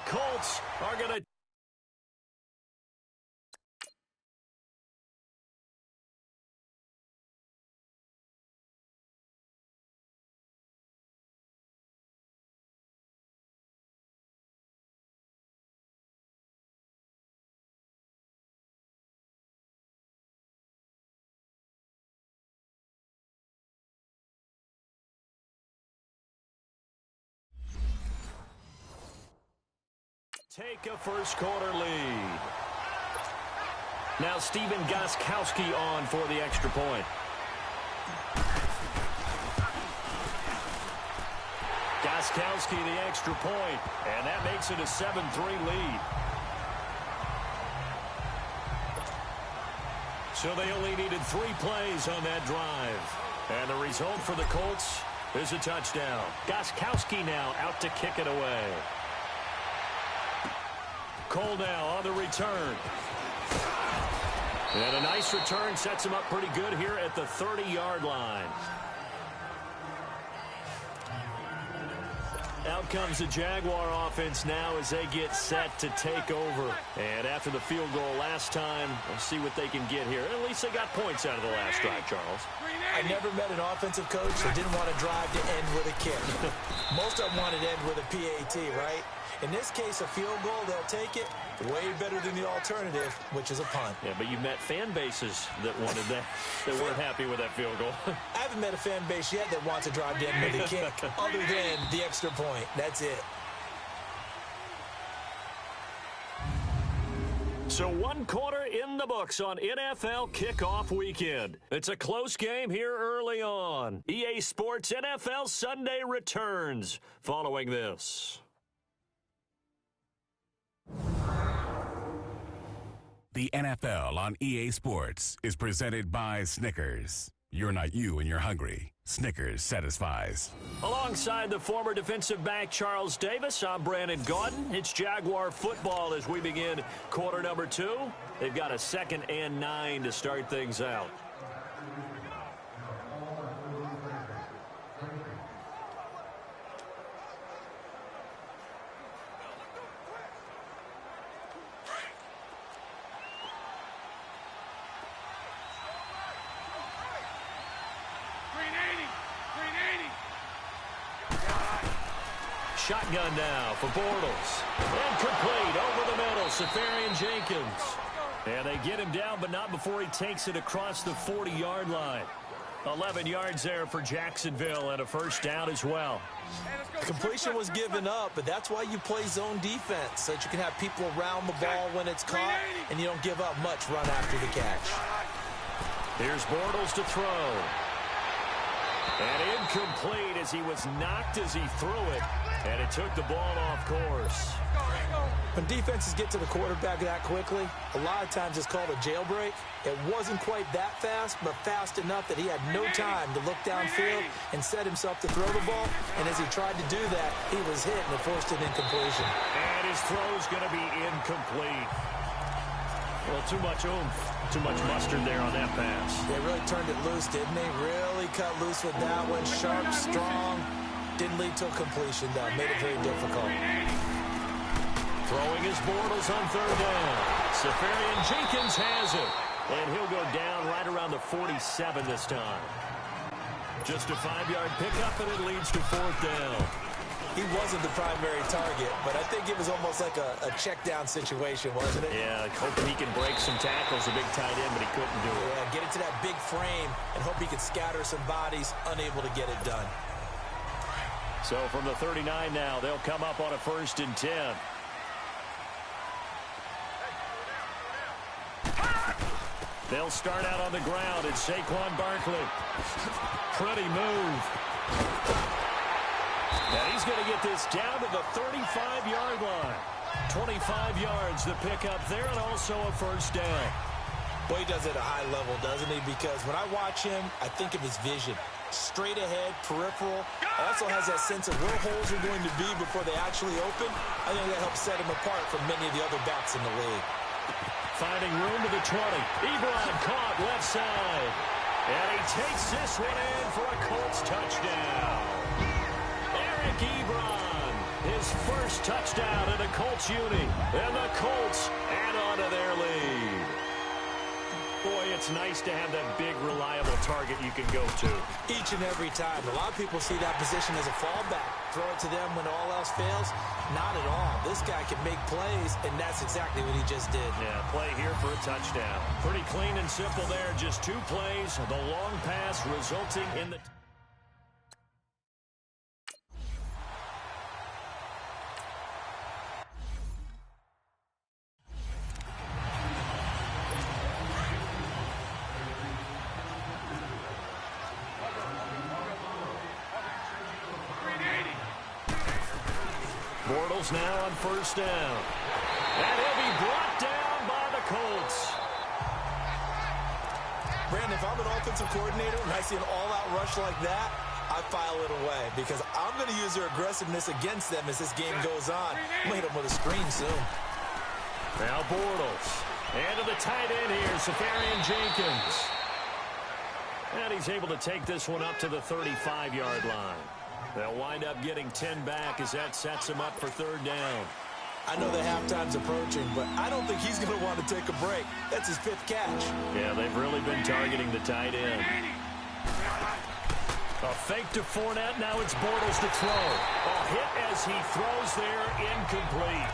Colts are going to... take a first quarter lead. Now Stephen Gostkowski on for the extra point. Gostkowski the extra point, and that makes it a 7-3 lead. So they only needed 3 plays on that drive. And the result for the Colts is a touchdown. Gostkowski now out to kick it away. Cole now on the return. And a nice return sets him up pretty good here at the 30-yard line. Out comes the Jaguar offense now as they get set to take over. And after the field goal last time, we'll see what they can get here. At least they got points out of the last drive, Charles. I never met an offensive coach that didn't want to drive to end with a kick. Most of them wanted to end with a PAT, right? In this case, a field goal, they'll take it. Way better than the alternative, which is a punt. Yeah, but you've met fan bases that wanted that, that weren't happy with that field goal. I haven't met a fan base yet that wants to drive to end with a kick other than the extra point. That's it. So 1 quarter in the books on NFL kickoff weekend. It's a close game here early on. EA Sports NFL Sunday returns following this. The NFL on EA Sports is presented by Snickers. You're not you and you're hungry. Snickers satisfies. Alongside the former defensive back Charles Davis, I'm Brandon Gaudin. It's Jaguar football as we begin quarter number 2. They've got a 2nd and 9 to start things out. Shotgun now for Bortles. Incomplete over the middle. Safarian Jenkins. And they get him down, but not before he takes it across the 40-yard line. 11 yards there for Jacksonville and a first down as well. The completion was given up, but that's why you play zone defense, so that you can have people around the ball when it's caught, and you don't give up much run after the catch. Here's Bortles to throw. And incomplete as he was knocked as he threw it. And it took the ball off course. When defenses get to the quarterback that quickly, a lot of times it's called a jailbreak. It wasn't quite that fast, but fast enough that he had no time to look downfield and set himself to throw the ball. And as he tried to do that, he was hit and it forced an incompletion. And his throw's going to be incomplete. Well, too much oomph, too much mustard there on that pass. They really turned it loose, didn't they? Really cut loose with that one. Sharp, strong. Didn't lead to a completion, though. Made it very difficult. Throwing his Bortles on 3rd down. Safarian Jenkins has it. And he'll go down right around the 47 this time. Just a 5-yard pickup, and it leads to 4th down. He wasn't the primary target, but I think it was almost like a check-down situation, wasn't it? Yeah, hoping he can break some tackles, a big tight end, but he couldn't do it. Yeah, get into that big frame and hope he could scatter some bodies, unable to get it done. So from the 39 now, they'll come up on a 1st and 10. They'll start out on the ground. It's Saquon Barkley. Pretty move. And he's going to get this down to the 35-yard line. 25 yards the pickup there, and also a first down. Boy, he does it at a high level, doesn't he? Because when I watch him, I think of his vision. Straight ahead, peripheral. Also has that sense of where holes are going to be before they actually open. I think that helps set him apart from many of the other backs in the league. Finding room to the 20. Ebron caught left side. And he takes this one in for a Colts touchdown. Eric Ebron His first touchdown in a Colts uni. And the Colts add on to their lead. Boy, it's nice to have that big, reliable target you can go to. Each and every time. A lot of people see that position as a fallback. Throw it to them when all else fails. Not at all. This guy can make plays, and that's exactly what he just did. Yeah, play here for a touchdown. Pretty clean and simple there. Just 2 plays. The long pass resulting in the... Bortles now on first down. And he'll be brought down by the Colts. Brandon, if I'm an offensive coordinator and I see an all-out rush like that, I file it away because I'm going to use their aggressiveness against them as this game goes on. I'm going to hit them with a screen soon. Now Bortles. And to the tight end here, Safarian Jenkins. And he's able to take this one up to the 35-yard line. They'll wind up getting 10 back as that sets him up for third down. I know the halftime's approaching, but I don't think he's going to want to take a break. That's his 5th catch. Yeah, they've really been targeting the tight end. A fake to Fournette. Now it's Bortles to throw. A hit as he throws there, incomplete.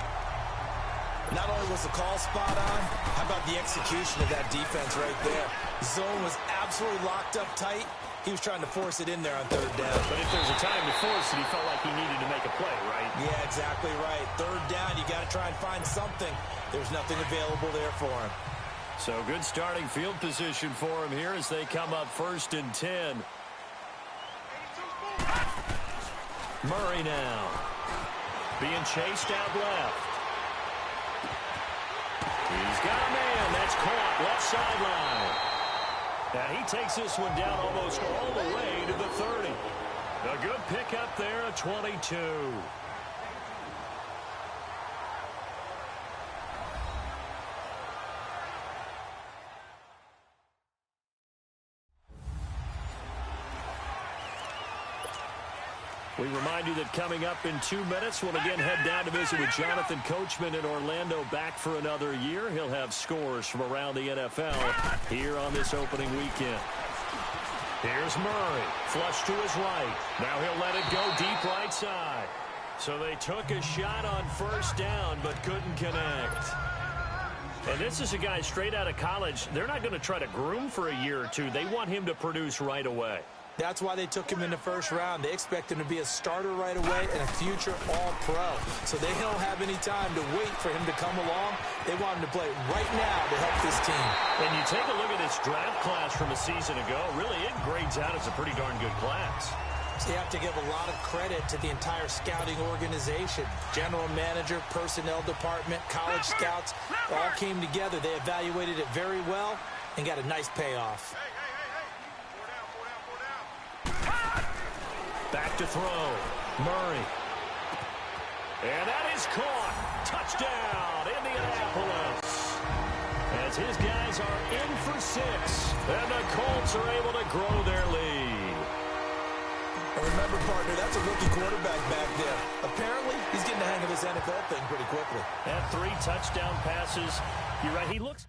Not only was the call spot on, how about the execution of that defense right there? Zone was absolutely locked up tight. He was trying to force it in there on third down. But if there's a time to force it, he felt like he needed to make a play, right? Yeah, exactly right. Third down, you got to try and find something. There's nothing available there for him. So good starting field position for him here as they come up 1st and 10. Murray now. Being chased out left. He's got a man. That's caught left sideline. And he takes this one down almost all the way to the 30. A good pickup there, a 22. We remind you that coming up in 2 minutes, we'll again head down to visit with Jonathan Coachman in Orlando, back for another year. He'll have scores from around the NFL here on this opening weekend. Here's Murray, flush to his right. Now he'll let it go deep right side. So they took a shot on first down, but couldn't connect. And this is a guy straight out of college. They're not going to try to groom for a year or two. They want him to produce right away. That's why they took him in the first round. They expect him to be a starter right away and a future all-pro. So they don't have any time to wait for him to come along. They want him to play right now to help this team. And you take a look at this draft class from a season ago, really it grades out as a pretty darn good class. So you have to give a lot of credit to the entire scouting organization. General manager, personnel department, college scouts, all came together. They evaluated it very well and got a nice payoff. Back to throw. Murray. And that is caught. Touchdown, Indianapolis. As his guys are in for 6. And the Colts are able to grow their lead. And remember, partner, that's a rookie quarterback back there. Apparently, he's getting the hang of this NFL thing pretty quickly. And 3 touchdown passes. You're right, he looks...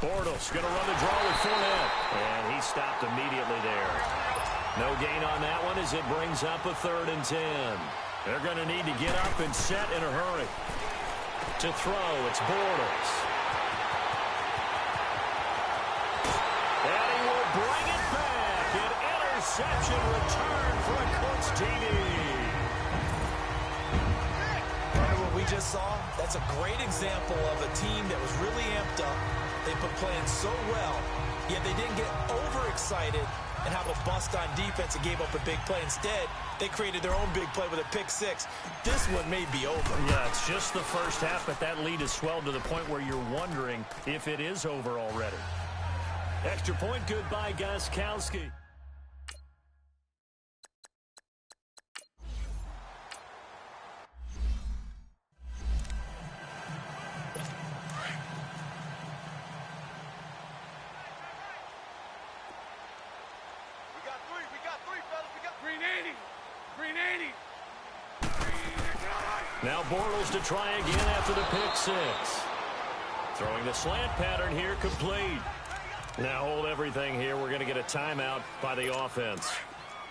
Bortles going to run the draw with Fournette. And he stopped immediately there. No gain on that one as it brings up a 3rd and 10. They're going to need to get up and set in a hurry. To throw, it's Bortles. And he will bring it back. An interception return for a Colts TD. What we just saw, that's a great example of a team that was really amped up. They've been playing so well, yet they didn't get overexcited and have a bust on defense and gave up a big play. Instead, they created their own big play with a pick 6. This one may be over. Yeah, it's just the first half, but that lead has swelled to the point where you're wondering if it is over already. Extra point good by Gostkowski. Now Bortles to try again after the pick six. Throwing the slant pattern here, complete. Now hold everything here. We're going to get a timeout by the offense,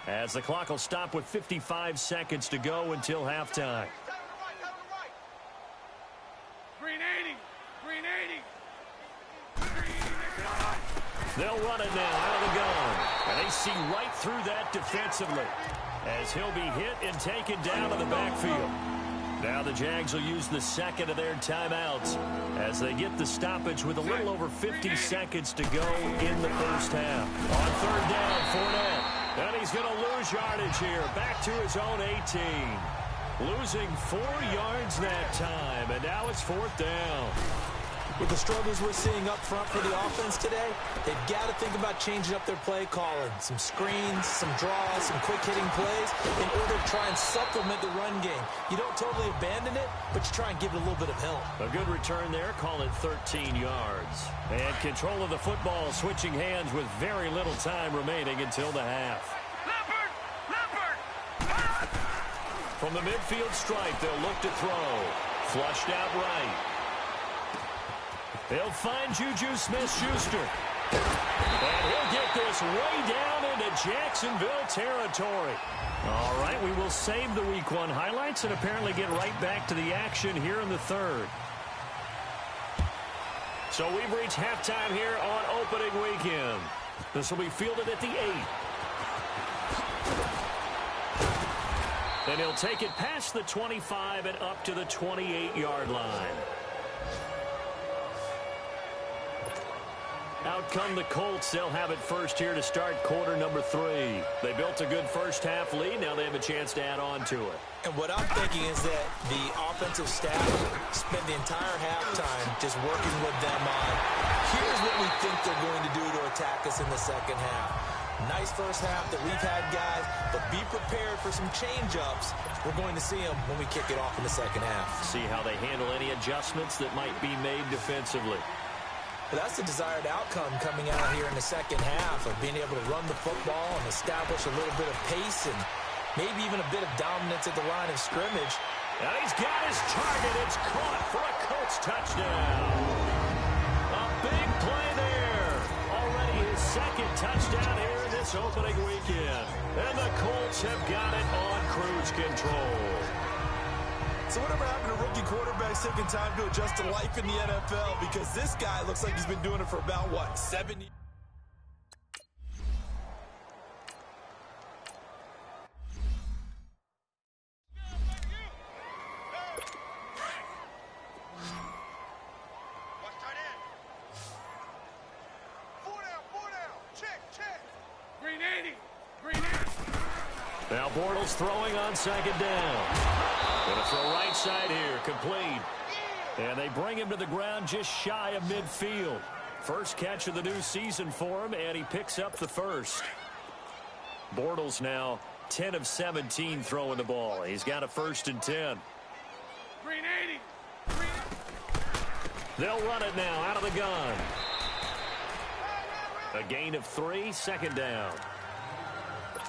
as the clock will stop with 55 seconds to go until halftime. Green 80. Green 80. They'll run it now out of the gun. And they see right through that defensively, as he'll be hit and taken down to the backfield. Now the Jags will use the second of their timeouts as they get the stoppage with a little over 50 seconds to go in the first half. On third down, Fournette. And he's going to lose yardage here. Back to his own 18. Losing 4 yards that time. And now it's fourth down. With the struggles we're seeing up front for the offense today, they've got to think about changing up their play calling. Some screens, some draws, some quick-hitting plays in order to try and supplement the run game. You don't totally abandon it, but you try and give it a little bit of help. A good return there, call it 13 yards. And control of the football, switching hands with very little time remaining until the half. From the midfield stripe, they'll look to throw. Flushed out right. They'll find Juju Smith-Schuster. And he'll get this way down into Jacksonville territory. All right, we will save the Week 1 highlights and apparently get right back to the action here in the third. So we've reached halftime here on opening weekend. This will be fielded at the 8. And he'll take it past the 25 and up to the 28-yard line. Out come the Colts. They'll have it first here to start quarter number 3. They built a good first-half lead. Now they have a chance to add on to it. And what I'm thinking is that the offensive staff spent the entire halftime just working with them on, here's what we think they're going to do to attack us in the second half. Nice first half that we've had, guys, but be prepared for some change-ups. We're going to see them when we kick it off in the second half. See how they handle any adjustments that might be made defensively. But that's the desired outcome coming out here in the second half, of being able to run the football and establish a little bit of pace and maybe even a bit of dominance at the line of scrimmage. And he's got his target. It's caught for a Colts touchdown. A big play there. Already his second touchdown here in this opening weekend. And the Colts have got it on cruise control. So whatever happened to rookie quarterbacks taking time to adjust to life in the NFL? Because this guy looks like he's been doing it for about, what, 7 years? Green 80. Green 80. Now Bortles throwing on second down. Going to throw right side here, complete. And they bring him to the ground just shy of midfield. First catch of the new season for him, and he picks up the first. Bortles now 10 of 17 throwing the ball. He's got a 1st and 10. Green 80. Green. They'll run it now out of the gun. A gain of 3, second down.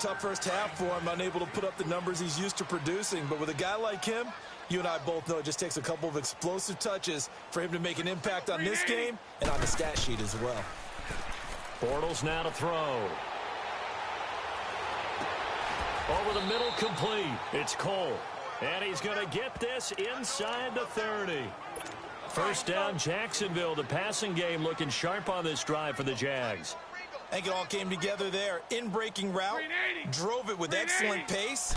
Tough first half for him, unable to put up the numbers he's used to producing. But with a guy like him, you and I both know it just takes a couple of explosive touches for him to make an impact on this game and on the stat sheet as well. Bortles now to throw. Over the middle, complete. It's Cole. And he's going to get this inside the 30. First down, Jacksonville. The passing game looking sharp on this drive for the Jags. I think it all came together there. In-breaking route, drove it with excellent pace.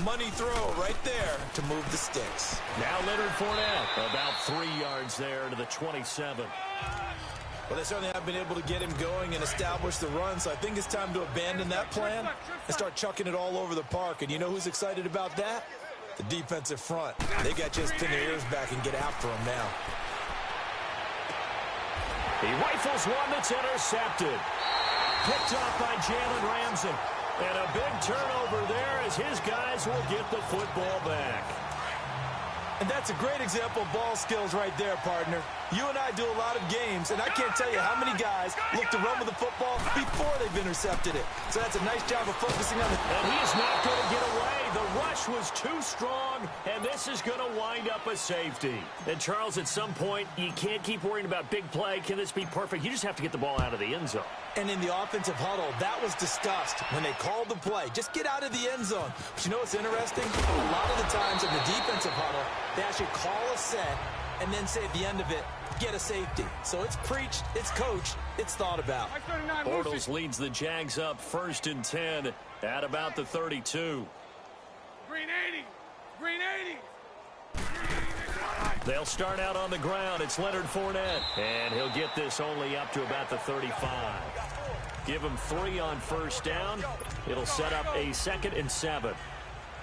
Money throw right there to move the sticks. Now Leonard Fournette, about 3 yards there to the 27. Well, they certainly have been able to get him going and establish the run, so I think it's time to abandon that plan and start chucking it all over the park. And you know who's excited about that? The defensive front. They got just pin their ears back and get after him now. He rifles one that's intercepted. Picked off by Jalen Ramsey. And a big turnover there as his guys will get the football back. And that's a great example of ball skills right there, partner. You and I do a lot of games, and I can't tell you how many guys look to run with the football before they've intercepted it. So that's a nice job of focusing on it. And he's not going to get away. The rush was too strong, and this is going to wind up a safety. And, Charles, at some point, you can't keep worrying about big play. Can this be perfect? You just have to get the ball out of the end zone. And in the offensive huddle, that was discussed when they called the play. Just get out of the end zone. But you know what's interesting? A lot of the times in the defensive huddle, they actually call a set and then say at the end of it, get a safety. So it's preached, it's coached, it's thought about. Bortles leads the Jags up 1st and 10 at about the 32. Green 80. Green 80. They'll start out on the ground. It's Leonard Fournette. And he'll get this only up to about the 35. Give him 3 on 1st down. It'll set up a 2nd and 7.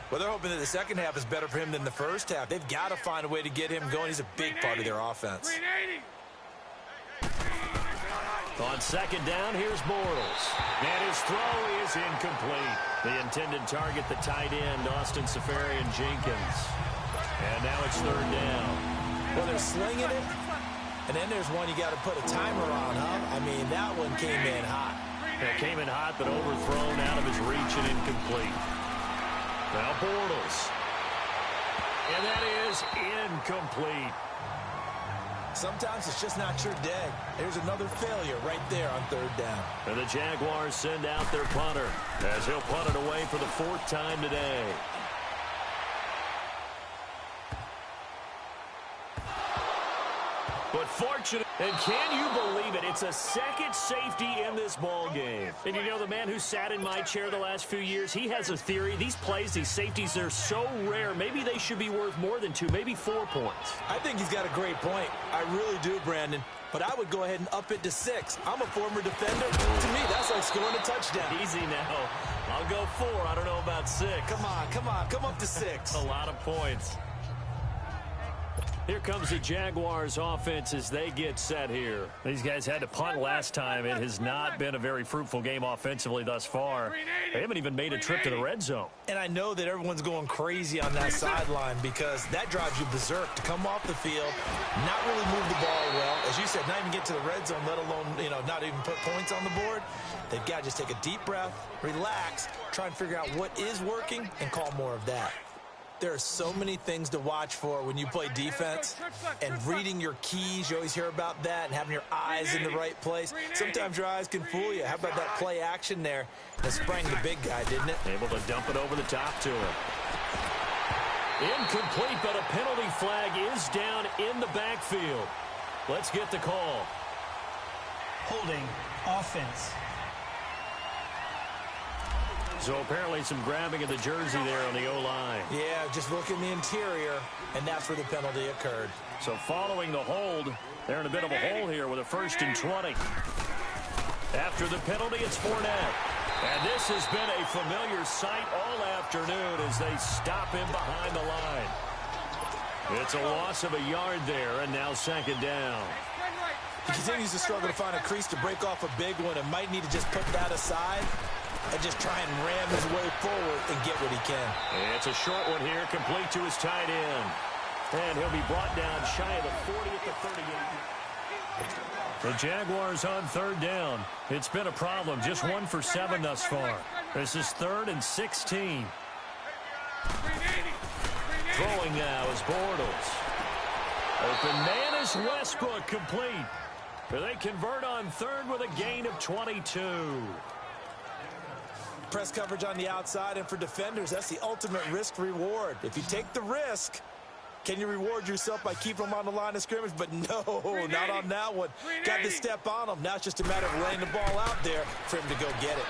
Well, they're hoping that the second half is better for him than the first half. They've got to find a way to get him going. He's a big part of their offense. Green 80. On 2nd down, here's Bortles. And his throw is incomplete. The intended target, the tight end, Austin Seferian-Jenkins. And now it's 3rd down. Well, they're slinging it. And then there's one you got to put a timer on, huh? I mean, that one came in hot. It came in hot, but overthrown out of his reach and incomplete. Now Bortles. And that is incomplete. Sometimes it's just not your day. There's another failure right there on 3rd down. And the Jaguars send out their punter as he'll punt it away for the 4th time today. But fortunate, and can you believe it? It's a second safety in this ball game. And you know, the man who sat in my chair the last few years, he has a theory. These plays, these safeties, they're so rare. Maybe they should be worth more than 2, maybe 4 points. I think he's got a great point. I really do, Brandon. But I would go ahead and up it to 6. I'm a former defender. To me, that's like scoring a touchdown. Easy now. I'll go 4. I don't know about 6. Come on. Come up to 6. A lot of points. Here comes the Jaguars offense as they get set here. These guys had to punt last time. It has not been a very fruitful game offensively thus far. They haven't even made a trip to the red zone. And I know that everyone's going crazy on that sideline because that drives you berserk to come off the field, not really move the ball well. As you said, not even get to the red zone, let alone, not even put points on the board. They've got to just take a deep breath, relax, try and figure out what is working and call more of that. There are so many things to watch for when you play defense, and reading your keys, you always hear about that, and having your eyes in the right place. Sometimes your eyes can fool you. How about that play action there? That sprang the big guy, didn't it? Able to dump it over the top to him. Incomplete, but a penalty flag is down in the backfield. Let's get the call. Holding offense. So apparently some grabbing of the jersey there on the O-line. Yeah, just look in the interior, and that's where the penalty occurred. So following the hold, they're in a bit of a hole here with a 1st and 20. After the penalty, it's Fournette. And this has been a familiar sight all afternoon as they stop him behind the line. It's a loss of a yard there, and now 2nd down. He continues to struggle to find a crease to break off a big one and might need to just put that aside and just try and ram his way forward and get what he can. And it's a short one here, complete to his tight end. And he'll be brought down shy of the 40 at the 38. The Jaguars on 3rd down. It's been a problem, just 1 for 7 thus far. This is 3rd and 16. Throwing now is Bortles. Open man is Westbrook, complete. They convert on 3rd with a gain of 22. Press coverage on the outside, and for defenders, that's the ultimate risk-reward. If you take the risk, can you reward yourself by keeping them on the line of scrimmage? But no, not on that one. Got to step on them. Now it's just a matter of laying the ball out there for him to go get it.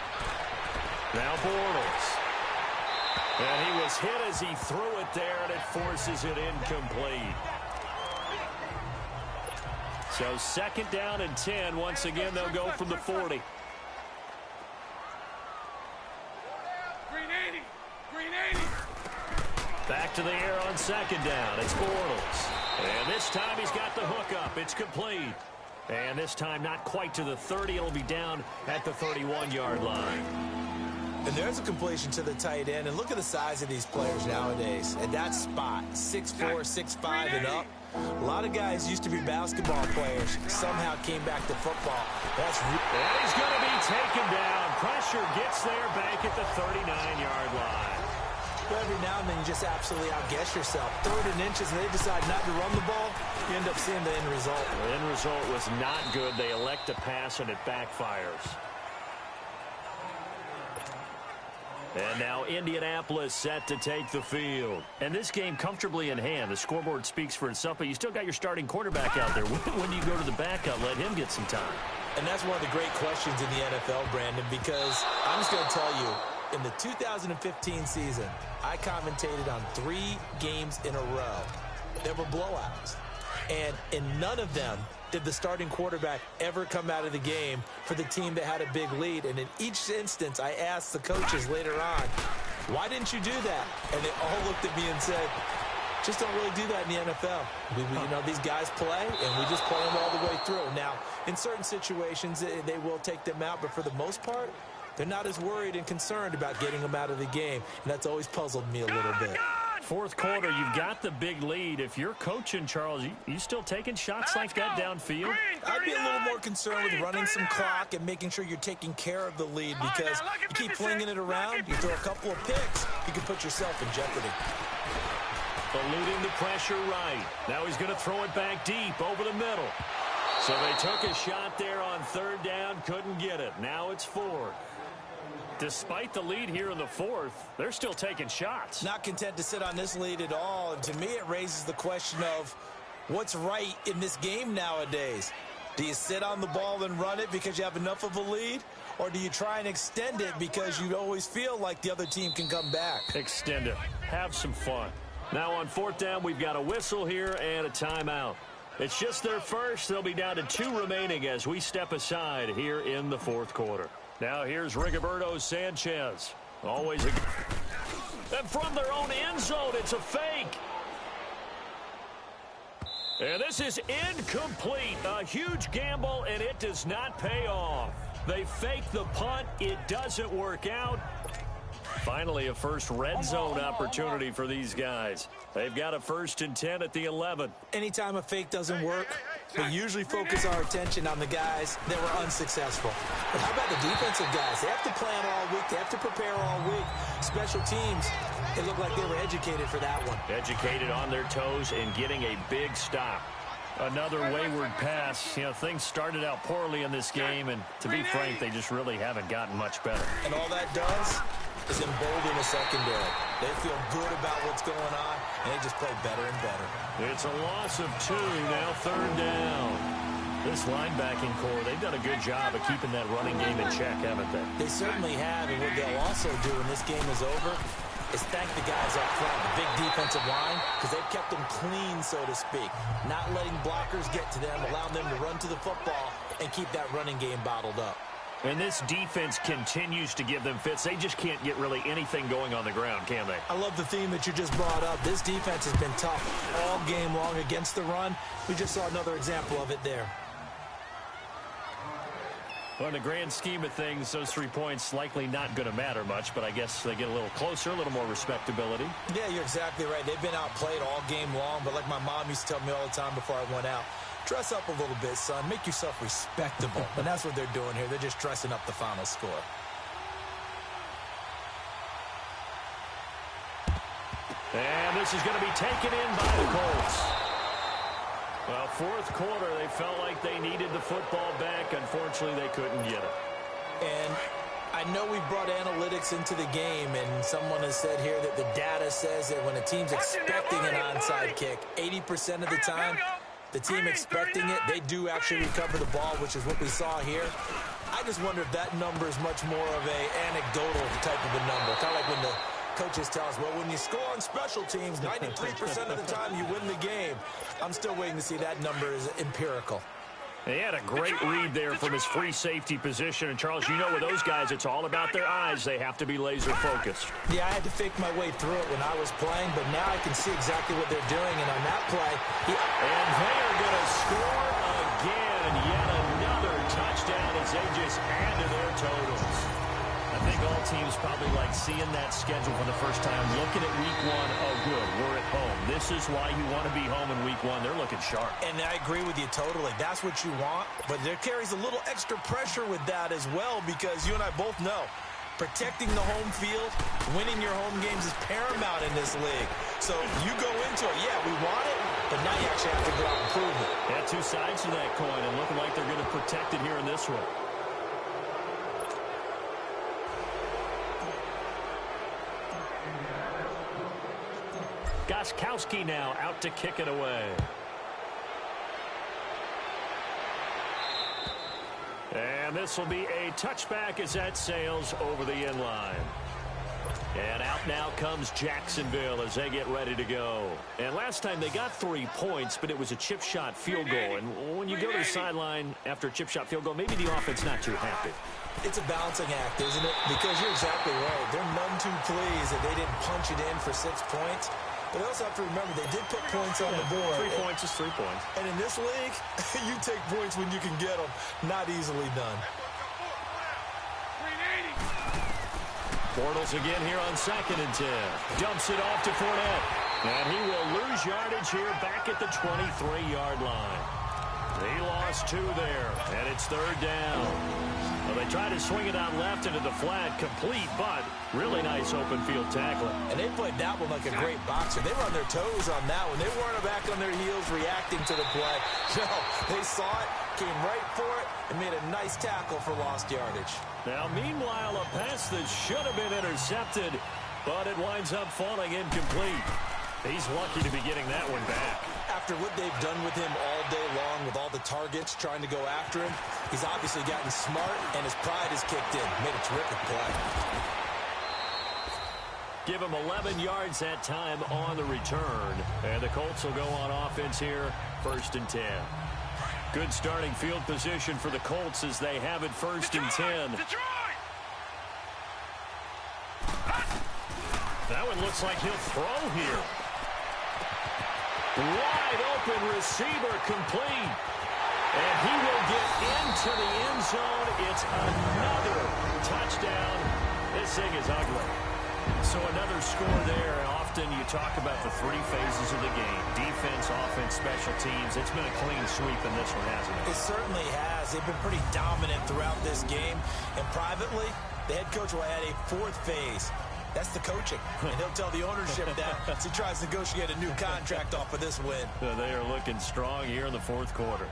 Now Bortles. And he was hit as he threw it there, and it forces it incomplete. So 2nd down and 10. Once again, they'll go from the 40. Back to the air on 2nd down. It's Bortles. And this time he's got the hook up. It's complete. And this time not quite to the 30. It'll be down at the 31-yard line. And there's a completion to the tight end. And look at the size of these players nowadays. At that spot, 6'4", 6'5", and up. A lot of guys used to be basketball players. Somehow came back to football. And he's going to be taken down. Pressure gets there back at the 39-yard line. But every now and then you just absolutely outguess yourself. 3rd and inches, and they decide not to run the ball. You end up seeing the end result. The end result was not good. They elect to pass, and it backfires. And now Indianapolis set to take the field. And this game comfortably in hand. The scoreboard speaks for itself, but you still got your starting quarterback out there. When do you go to the backup? Let him get some time. And that's one of the great questions in the NFL, Brandon, because I'm just going to tell you, in the 2015 season, I commentated on 3 games in a row. There were blowouts. And in none of them did the starting quarterback ever come out of the game for the team that had a big lead. And in each instance, I asked the coaches later on, why didn't you do that? And they all looked at me and said, just don't really do that in the NFL. You know, these guys play, and we just play them all the way through. Now, in certain situations, they will take them out, but for the most part, they're not as worried and concerned about getting them out of the game. And that's always puzzled me a little bit. 4th quarter, you've got the big lead. If you're coaching, Charles, you still taking shots like that downfield? I'd be a little more concerned with running some clock and making sure you're taking care of the lead, because you keep flinging it around, you throw a couple of picks, you can put yourself in jeopardy. Eluding the pressure right. Now he's going to throw it back deep over the middle. So they took a shot there on 3rd down, couldn't get it. Now it's 4th. Despite the lead here in the 4th, they're still taking shots. Not content to sit on this lead at all. And to me, it raises the question of what's right in this game nowadays. Do you sit on the ball and run it because you have enough of a lead? Or do you try and extend it because you always feel like the other team can come back? Extend it. Have some fun. Now on 4th down, we've got a whistle here and a timeout. It's just their first. They'll be down to 2 remaining as we step aside here in the 4th quarter. Now here's Rigoberto Sanchez. Always a... And from their own end zone, it's a fake. And this is incomplete. A huge gamble, and it does not pay off. They fake the punt. It doesn't work out. Finally, a first red zone opportunity for these guys. They've got a 1st and 10 at the 11. Anytime a fake doesn't work, we usually focus our attention on the guys that were unsuccessful. But how about the defensive guys? They have to plan all week. They have to prepare all week. Special teams, it looked like they were educated for that one. Educated on their toes and getting a big stop. Another wayward pass. You know, things started out poorly in this game, and to be frank, they just really haven't gotten much better. And all that does is embolden the secondary. They feel good about what's going on, and they just play better and better. It's a loss of 2, now 3rd down. This linebacking core, they've done a good job of keeping that running game in check, haven't they? They certainly have, and what they'll also do when this game is over is thank the guys up front, the big defensive line, because they've kept them clean, so to speak. Not letting blockers get to them, allowing them to run to the football and keep that running game bottled up. And this defense continues to give them fits. They just can't get really anything going on the ground, can they? I love the theme that you just brought up. This defense has been tough all game long against the run. We just saw another example of it there. Well, in the grand scheme of things, those 3 points likely not going to matter much, but I guess they get a little closer, a little more respectability. Yeah, you're exactly right. They've been outplayed all game long, but like my mom used to tell me all the time before I went out, dress up a little bit, son. Make yourself respectable. And that's what they're doing here. They're just dressing up the final score. And this is going to be taken in by the Colts. Well, 4th quarter, they felt like they needed the football back. Unfortunately, they couldn't get it. And I know we brought analytics into the game, and someone has said here that the data says that when a team's expecting an onside kick, 80% of the time, the team expecting it, they do actually recover the ball, which is what we saw here. I just wonder if that number is much more of a anecdotal type of a number. Kind of like when the coaches tell us, well, when you score on special teams, 93% of the time you win the game. I'm still waiting to see that number is empirical. He had a great read there from his free safety position. And, Charles, you know with those guys, it's all about their eyes. They have to be laser-focused. Yeah, I had to fake my way through it when I was playing, but now I can see exactly what they're doing. And on that play, and they are going to score again. and yet another touchdown as they just add to their totals. I think all teams probably like seeing that schedule for the first time, looking at week one. Oh, good, we're at home. This is why you want to be home in week one. They're looking sharp. And I agree with you totally. That's what you want, but there carries a little extra pressure with that as well, because you and I both know protecting the home field, winning your home games is paramount in this league. So you go into it, yeah, we want it, but now you actually have to go out and prove it. Yeah, two sides to that coin, and looking like they're going to protect it here in this one. Gostkowski now out to kick it away. And this will be a touchback as that sails over the end line. And out now comes Jacksonville as they get ready to go. And last time they got 3 points, but it was a chip shot field goal. And when you go to the sideline after a chip shot field goal, maybe the offense not too happy. It's a balancing act, isn't it? Because you're exactly right. They're none too pleased that they didn't punch it in for 6 points. But they also have to remember they did put points on the board. 3 points is 3 points. And in this league, you take points when you can get them. Not easily done. Bortles again here on 2nd and 10. Dumps it off to Fournette. And he will lose yardage here back at the 23-yard line. He lost 2 there, and it's 3rd down. Well, they try to swing it out left into the flat, complete, but really nice open field tackling. And they played that one like a great boxer. They were on their toes on that one. They weren't back on their heels reacting to the play. No, they saw it, came right for it, and made a nice tackle for lost yardage. Now, meanwhile, a pass that should have been intercepted, but it winds up falling incomplete. He's lucky to be getting that one back. After what they've done with him all day long with all the targets trying to go after him, he's obviously gotten smart, and his pride has kicked in. Made a terrific play. Give him 11 yards that time on the return. And the Colts will go on offense here, 1st and 10. Good starting field position for the Colts as they have it 1st and 10. That one looks like he'll throw here. Wide open receiver complete. And he will get into the end zone. It's another touchdown. This thing is ugly. So another score there. Often you talk about the 3 phases of the game. Defense, offense, special teams. It's been a clean sweep in this one, hasn't it? It certainly has. They've been pretty dominant throughout this game. And privately, the head coach will add a 4th phase. That's the coaching. And he'll tell the ownership that as he tries to negotiate a new contract off of this win. They are looking strong here in the 4th quarter.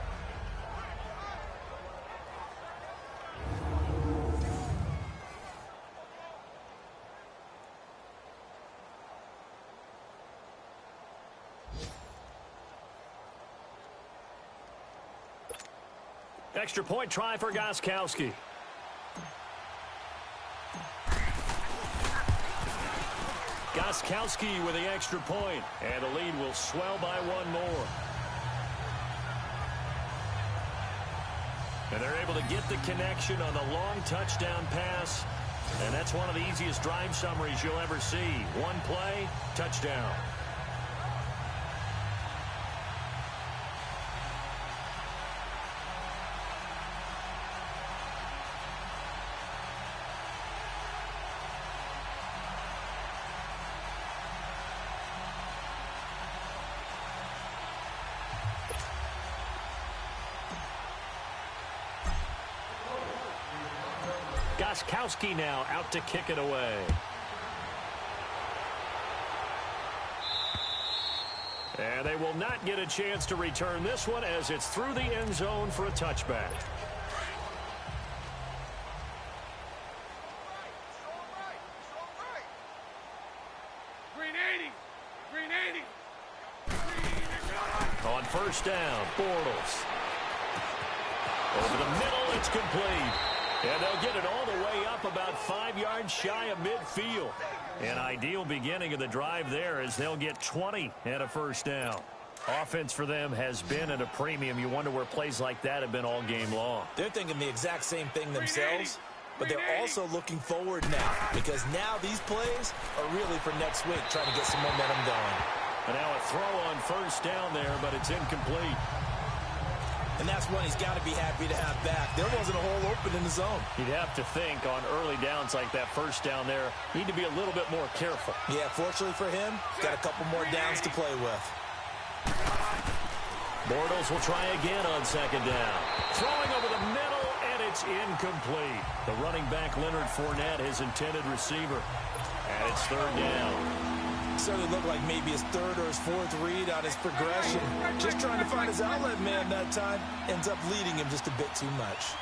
Extra point try for Gostkowski. Gostkowski with the extra point, and the lead will swell by 1 more. And they're able to get the connection on the long touchdown pass, and that's one of the easiest drive summaries you'll ever see. 1 play, touchdown. Gostkowski now out to kick it away. And they will not get a chance to return this one as it's through the end zone for a touchback. Green 80. Green 80. On 1st down, Bortles. Over the middle, it's complete. And they'll get it all the way up about 5 yards shy of midfield. An ideal beginning of the drive there as they'll get 20 and a 1st down. Offense for them has been at a premium. You wonder where plays like that have been all game long. They're thinking the exact same thing themselves, but they're also looking forward now because now these plays are really for next week, trying to get some momentum going. And now a throw on 1st down there, but it's incomplete. And that's one he's got to be happy to have back. There wasn't a hole open in the zone. You'd have to think on early downs like that first down there, need to be a little bit more careful. Yeah, fortunately for him, he's got a couple more downs to play with. Bortles will try again on second down. Throwing over the middle, and it's incomplete. The running back, Leonard Fournette, his intended receiver. And it's third down. Certainly looked like maybe his third or his fourth read on his progression. Just trying to find his outlet man that time. Ends up leading him just a bit too much.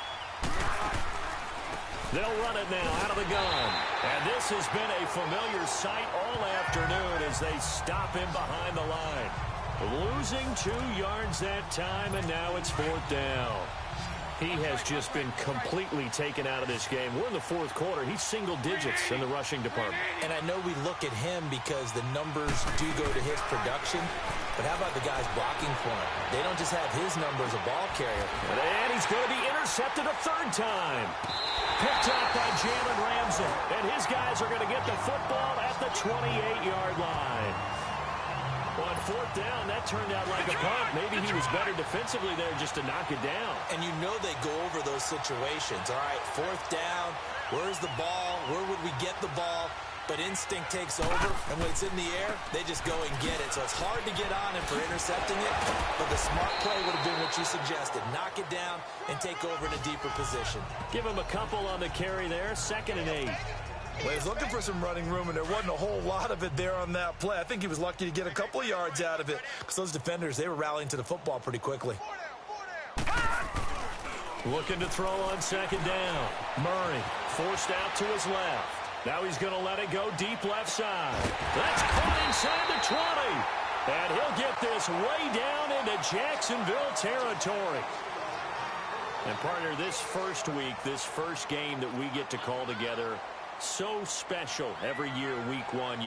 They'll run it now out of the gun. And this has been a familiar sight all afternoon as they stop him behind the line. Losing 2 yards that time, and now it's fourth down. He has just been completely taken out of this game. We're in the fourth quarter. He's single digits in the rushing department. And I know we look at him because the numbers do go to his production, but how about the guys blocking for him? They don't just have his number as a ball carrier. And he's going to be intercepted a third time. Picked up by Jalen Ramsey. And his guys are going to get the football at the 28-yard line. On fourth down, that turned out like a punt. Maybe he was better defensively there just to knock it down. And you know they go over those situations. All right, fourth down, where's the ball? Where would we get the ball? But instinct takes over, and when it's in the air, they just go and get it. So it's hard to get on him for intercepting it, but the smart play would have been what you suggested. Knock it down and take over in a deeper position. Give him a couple on the carry there, 2nd and 8. Well, he was looking for some running room, and there wasn't a whole lot of it there on that play. I think he was lucky to get a couple of yards out of it because those defenders, they were rallying to the football pretty quickly. Looking to throw on second down. Murray forced out to his left. Now he's going to let it go deep left side. That's caught inside the 20. And he'll get this way down into Jacksonville territory. And partner, this first week, this first game that we get to call together, so special every year, week 1.